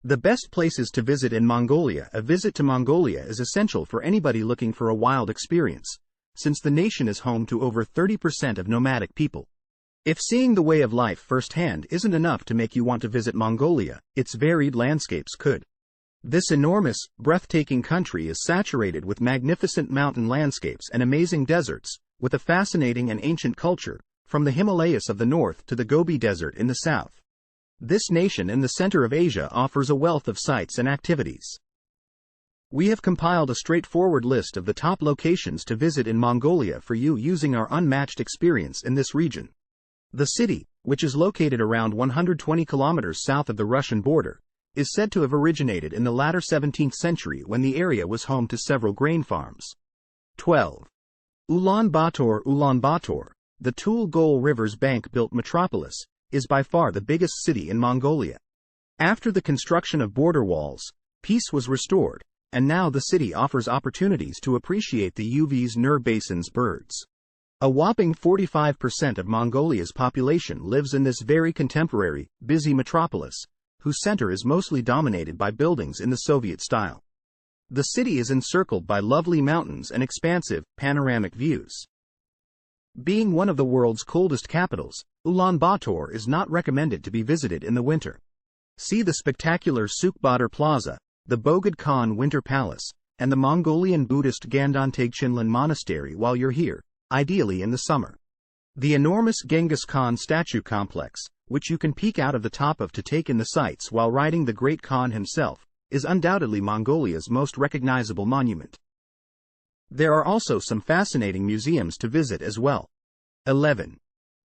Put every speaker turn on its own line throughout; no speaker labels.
The best places to visit in Mongolia. A visit to Mongolia is essential for anybody looking for a wild experience, since the nation is home to over 30% of nomadic people. If seeing the way of life firsthand isn't enough to make you want to visit Mongolia, its varied landscapes could. This enormous, breathtaking country is saturated with magnificent mountain landscapes and amazing deserts, with a fascinating and ancient culture, from the Himalayas of the north to the Gobi Desert in the south. This nation in the center of Asia offers a wealth of sights and activities. We have compiled a straightforward list of the top locations to visit in Mongolia for you using our unmatched experience in this region. The city, which is located around 120 kilometers south of the Russian border, is said to have originated in the latter 17th century when the area was home to several grain farms. 12. Ulaanbaatar. Ulaanbaatar, the Tool-Gol River's bank-built metropolis, is by far the biggest city in Mongolia. After the construction of border walls, peace was restored, and now the city offers opportunities to appreciate the UV's Nur Basin's birds. A whopping 45% of Mongolia's population lives in this very contemporary, busy metropolis, whose center is mostly dominated by buildings in the Soviet style. The city is encircled by lovely mountains and expansive, panoramic views. Being one of the world's coldest capitals, Ulaanbaatar is not recommended to be visited in the winter. See the spectacular Sukh-Badar Plaza, the Bogd Khan Winter Palace, and the Mongolian Buddhist Gandon Tegchinlan Monastery while you're here, ideally in the summer. The enormous Genghis Khan Statue Complex, which you can peek out of the top of to take in the sights while riding the Great Khan himself, is undoubtedly Mongolia's most recognizable monument. There are also some fascinating museums to visit as well. 11.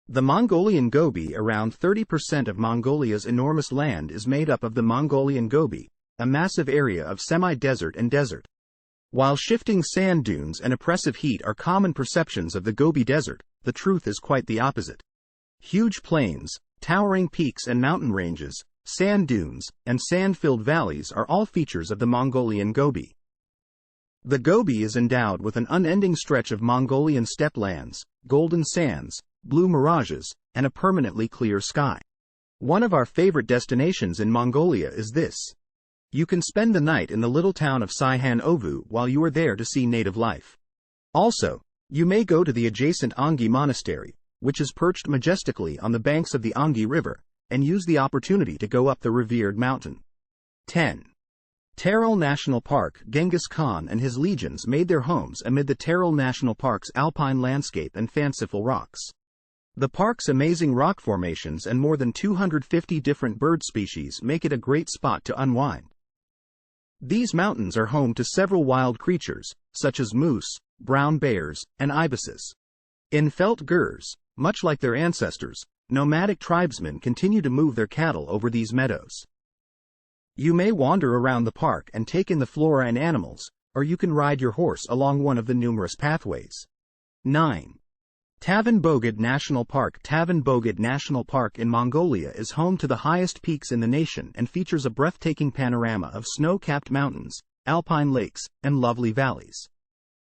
The Mongolian Gobi. Around 30% of Mongolia's enormous land is made up of the Mongolian Gobi, a massive area of semi-desert and desert. While shifting sand dunes and oppressive heat are common perceptions of the Gobi Desert, the truth is quite the opposite. Huge plains, towering peaks and mountain ranges, sand dunes, and sand-filled valleys are all features of the Mongolian Gobi. The Gobi is endowed with an unending stretch of Mongolian steppe lands, golden sands, blue mirages, and a permanently clear sky. One of our favorite destinations in Mongolia is this. You can spend the night in the little town of Saihan Ovu while you are there to see native life. Also, you may go to the adjacent Ongi Monastery, which is perched majestically on the banks of the Ongi River, and use the opportunity to go up the revered mountain. 10. Taral National Park. Genghis Khan and his legions made their homes amid the Taral National Park's alpine landscape and fanciful rocks. The park's amazing rock formations and more than 250 different bird species make it a great spot to unwind. These mountains are home to several wild creatures, such as moose, brown bears, and ibises. In felt gurs, much like their ancestors, nomadic tribesmen continue to move their cattle over these meadows. You may wander around the park and take in the flora and animals, or you can ride your horse along one of the numerous pathways. 9. Tavan Bogd National Park. Tavan Bogd National Park in Mongolia is home to the highest peaks in the nation and features a breathtaking panorama of snow-capped mountains, alpine lakes, and lovely valleys.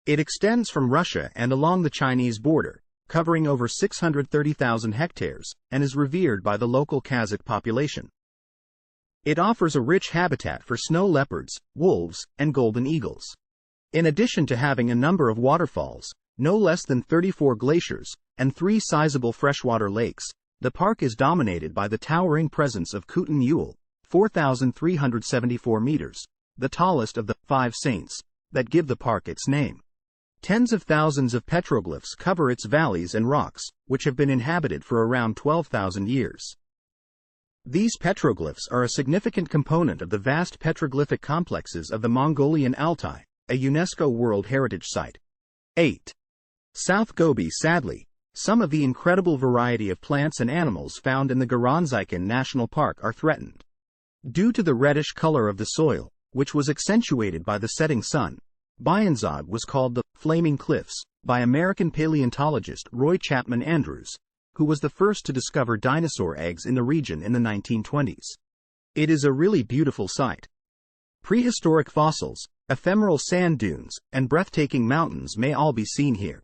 It extends from Russia and along the Chinese border, covering over 630,000 hectares, and is revered by the local Kazakh population. It offers a rich habitat for snow leopards, wolves, and golden eagles. In addition to having a number of waterfalls, no less than 34 glaciers, and 3 sizable freshwater lakes, the park is dominated by the towering presence of Khuten Yul, 4,374 meters, the tallest of the 5 saints that give the park its name. Tens of thousands of petroglyphs cover its valleys and rocks, which have been inhabited for around 12,000 years. These petroglyphs are a significant component of the vast petroglyphic complexes of the Mongolian Altai, a UNESCO World Heritage Site. 8. South Gobi. Sadly, some of the incredible variety of plants and animals found in the Garanzykan National Park are threatened. Due to the reddish color of the soil, which was accentuated by the setting sun, Bayanzad was called the Flaming Cliffs by American paleontologist Roy Chapman Andrews, who was the first to discover dinosaur eggs in the region in the 1920s. It is a really beautiful sight. Prehistoric fossils, ephemeral sand dunes, and breathtaking mountains may all be seen here.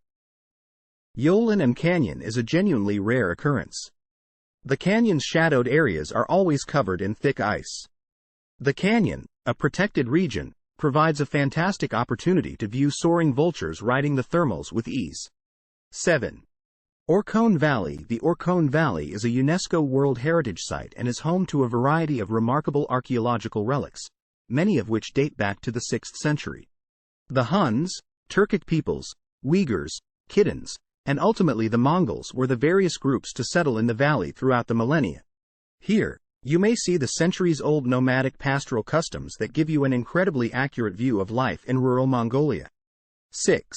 Yolan Canyon is a genuinely rare occurrence. The canyon's shadowed areas are always covered in thick ice. The canyon, a protected region, provides a fantastic opportunity to view soaring vultures riding the thermals with ease. 7. Orkhon Valley. The Orkhon Valley is a UNESCO World Heritage Site and is home to a variety of remarkable archaeological relics, many of which date back to the 6th century. The Huns, Turkic peoples, Uyghurs, Khitans, and ultimately the Mongols were the various groups to settle in the valley throughout the millennia. Here, you may see the centuries-old nomadic pastoral customs that give you an incredibly accurate view of life in rural Mongolia. 6.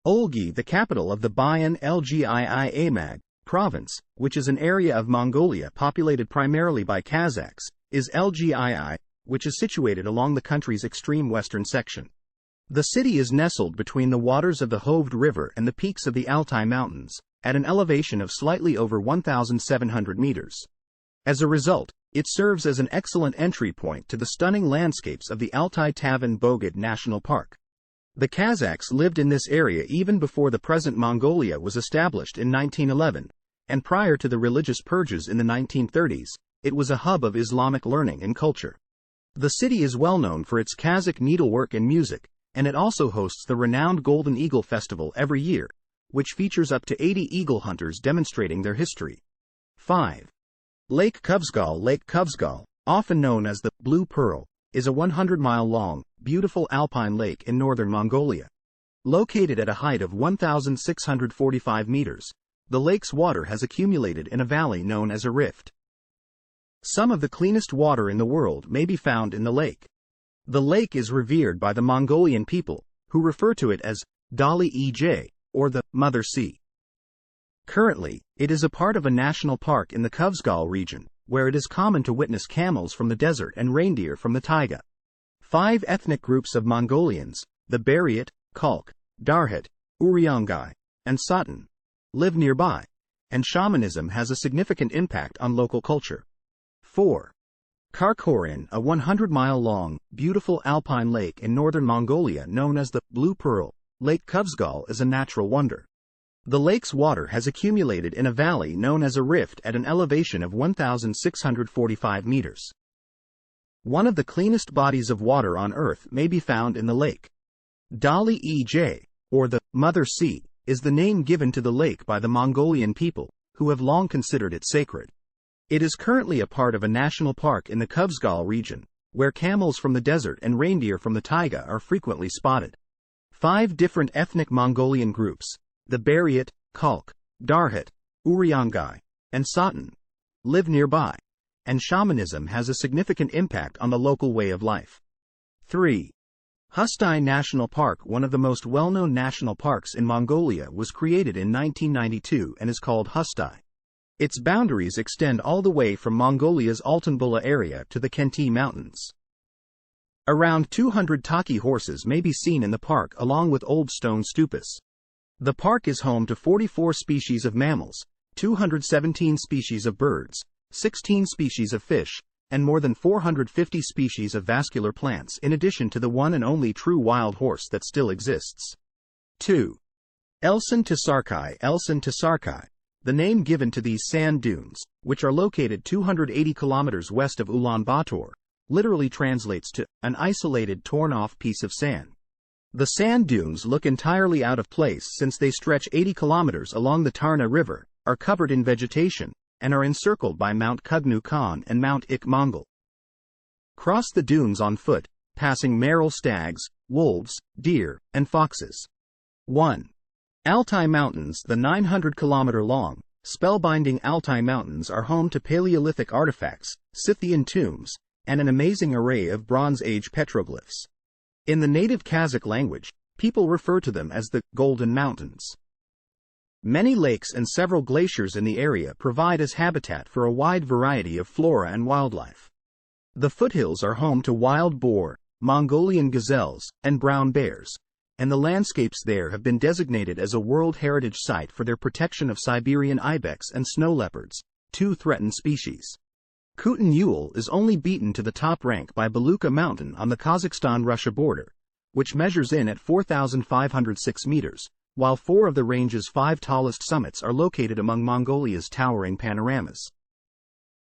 Olgi, the capital of the Bayan Lgii province, which is an area of Mongolia populated primarily by Kazakhs, is Lgii, which is situated along the country's extreme western section. The city is nestled between the waters of the Hovd River and the peaks of the Altai Mountains, at an elevation of slightly over 1,700 meters. As a result, it serves as an excellent entry point to the stunning landscapes of the Altai-Tavan-Bogd National Park. The Kazakhs lived in this area even before the present Mongolia was established in 1911, and prior to the religious purges in the 1930s, it was a hub of Islamic learning and culture. The city is well known for its Kazakh needlework and music, and it also hosts the renowned Golden Eagle Festival every year, which features up to 80 eagle hunters demonstrating their history. 5. Lake Khuvsgol. Lake Khuvsgol, often known as the Blue Pearl, is a 100-mile-long, beautiful alpine lake in northern Mongolia. Located at a height of 1,645 meters, the lake's water has accumulated in a valley known as a rift. Some of the cleanest water in the world may be found in the lake. The lake is revered by the Mongolian people, who refer to it as Dali-Ej, or the Mother Sea. Currently, it is a part of a national park in the Khuvsgol region, where it is common to witness camels from the desert and reindeer from the taiga. 5 ethnic groups of Mongolians, the Buryat, Khalq, Darhat, Uryongai, and Satan, live nearby, and shamanism has a significant impact on local culture. 4. Karakoram, a 100-mile-long, beautiful alpine lake in northern Mongolia known as the Blue Pearl. Lake Khuvsgol is a natural wonder. The lake's water has accumulated in a valley known as a rift at an elevation of 1,645 meters. One of the cleanest bodies of water on Earth may be found in the lake. Dali-Ej, or the Mother Sea, is the name given to the lake by the Mongolian people, who have long considered it sacred. It is currently a part of a national park in the Khuvsgol region, where camels from the desert and reindeer from the taiga are frequently spotted. 5 different ethnic Mongolian groups, the Buryat, Khalq, Darhat, Uryongai, and Satan, live nearby, and shamanism has a significant impact on the local way of life. 3. Hustai National Park. One of the most well-known national parks in Mongolia was created in 1992 and is called Hustai. Its boundaries extend all the way from Mongolia's Altanbula area to the Khenti Mountains. Around 200 taki horses may be seen in the park along with old stone stupas. The park is home to 44 species of mammals, 217 species of birds, 16 species of fish, and more than 450 species of vascular plants in addition to the one and only true wild horse that still exists. 2. Elsan Tsarkai. Elsan Tsarkai, the name given to these sand dunes, which are located 280 kilometers west of Ulaanbaatar, literally translates to an isolated torn-off piece of sand. The sand dunes look entirely out of place since they stretch 80 kilometers along the Tarna River, are covered in vegetation, and are encircled by Mount Kugnu Khan and Mount Ik Mongol. Cross the dunes on foot, passing Meral stags, wolves, deer, and foxes. 1. Altai Mountains. The 900-kilometer-long, spellbinding Altai Mountains are home to Paleolithic artifacts, Scythian tombs, and an amazing array of Bronze Age petroglyphs. In the native Kazakh language, people refer to them as the Golden Mountains. Many lakes and several glaciers in the area provide as habitat for a wide variety of flora and wildlife. The foothills are home to wild boar, Mongolian gazelles, and brown bears, and the landscapes there have been designated as a World Heritage Site for their protection of Siberian ibex and snow leopards, 2 threatened species. Khutan Yul is only beaten to the top rank by Beluka Mountain on the Kazakhstan-Russia border, which measures in at 4,506 meters, while 4 of the range's 5 tallest summits are located among Mongolia's towering panoramas.